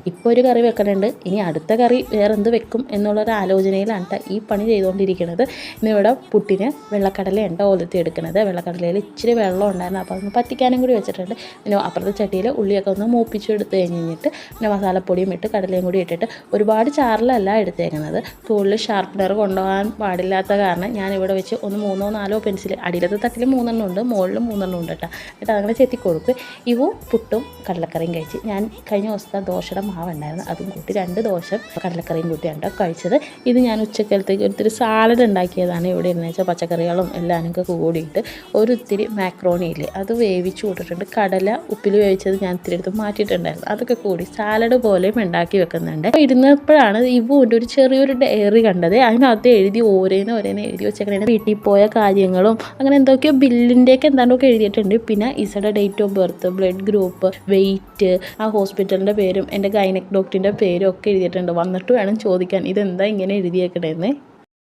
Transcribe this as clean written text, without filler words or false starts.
ഇപ്പോൾ ഒരു കറി വെക്കുന്നുണ്ട്, ഇനി അടുത്ത കറി വേറെ എന്ത് വെക്കും എന്നുള്ളൊരു ആലോചനയിലാണ് ഈ പണി ചെയ്തുകൊണ്ടിരിക്കുന്നത്. ഇന്നിവിടെ പുട്ടിന് വെള്ളക്കടലയുണ്ട് ഒലത്തി എടുക്കുന്നത്. വെള്ളക്കടലയിൽ ഇച്ചിരി വെള്ളം ഉണ്ടായിരുന്നു, അപ്പോൾ അതൊന്ന് പറ്റിക്കാനും കൂടി വെച്ചിട്ടുണ്ട്. പിന്നെ അപ്പുറത്തെ ചട്ടിയിൽ ഉള്ളിയൊക്കെ ഒന്ന് മൂപ്പിച്ചെടുത്ത് കഴിഞ്ഞിട്ട് പിന്നെ മസാലപ്പൊടിയും ഇട്ട് കടലയും കൂടി ഇട്ടിട്ട് ഒരുപാട് ചാറിലല്ല എടുത്തേക്കുന്നത്. ടൂളിൽ ഷാർപ്പനർ കൊണ്ടുപോകാൻ പാടില്ലാത്ത കാരണം ഞാനിവിടെ വെച്ച് ഒന്ന് 3-4 പെൻസിൽ, അടിയിലത്തെ തട്ടിൽ 3 ഉണ്ട്, മുകളിൽ 3 ഉണ്ട് കേട്ടോ. എന്നിട്ട് അങ്ങനെ ചെത്തി കൊടുത്ത് ഇവ പുട്ടും കടലക്കറിയും കഴിച്ച്. ഞാൻ കഴിഞ്ഞ ദിവസത്തെ ദോശയുടെ മാവുണ്ടായിരുന്നു, അതും കൂട്ടി 2 ദോശ കടലക്കറിയും കൂട്ടിയാണ് കഴിച്ചത്. ഇത് ഞാൻ ഉച്ചക്കാലത്തേക്ക് ഒത്തിരി സാലഡ് ഉണ്ടാക്കിയതാണ്. ഇവിടെ ഇരുന്ന് വെച്ചാൽ പച്ചക്കറികളും എല്ലാവരും കൂടിയിട്ട് ഒരിത്തിരി മാക്രോണിയില്ലേ അത് വേവിച്ച് കൂട്ടിയിട്ടുണ്ട്. കടല ഉപ്പിൽ വേവിച്ചത് ഞാൻ ഇത്തിരി എടുത്ത് മാറ്റിയിട്ടുണ്ടായിരുന്നു, അതൊക്കെ കൂടി സാലഡ് പോലെയും ഉണ്ടാക്കി വെക്കുന്നുണ്ട്. അപ്പോൾ ഇരുന്നപ്പോഴാണ് ഇവൻ്റെ ഒരു ചെറിയൊരു ഡയറി കണ്ടത്. അതിനകത്ത് ഓരോന്ന് എഴുതി വെച്ചേക്കണേ വീട്ടിൽ പോയ കാര്യങ്ങളും അങ്ങനെ എന്തൊക്കെയോ ബില്ലിൻ്റെയൊക്കെ എന്താണ്ടൊക്കെ എഴുതിയിട്ടുണ്ട്. പിന്നെ ഇസയുടെ date of birth, blood group, weight, ആ ഹോസ്പിറ്റലിൻ്റെ പേരും എൻ്റെ ഗൈനക് ഡോക്ടറിൻ്റെ പേരും ഒക്കെ എഴുതിയിട്ടുണ്ട്. വന്നിട്ട് വേണം ചോദിക്കാൻ ഇതെന്താ ഇങ്ങനെ എഴുതിയേക്കണേന്ന്.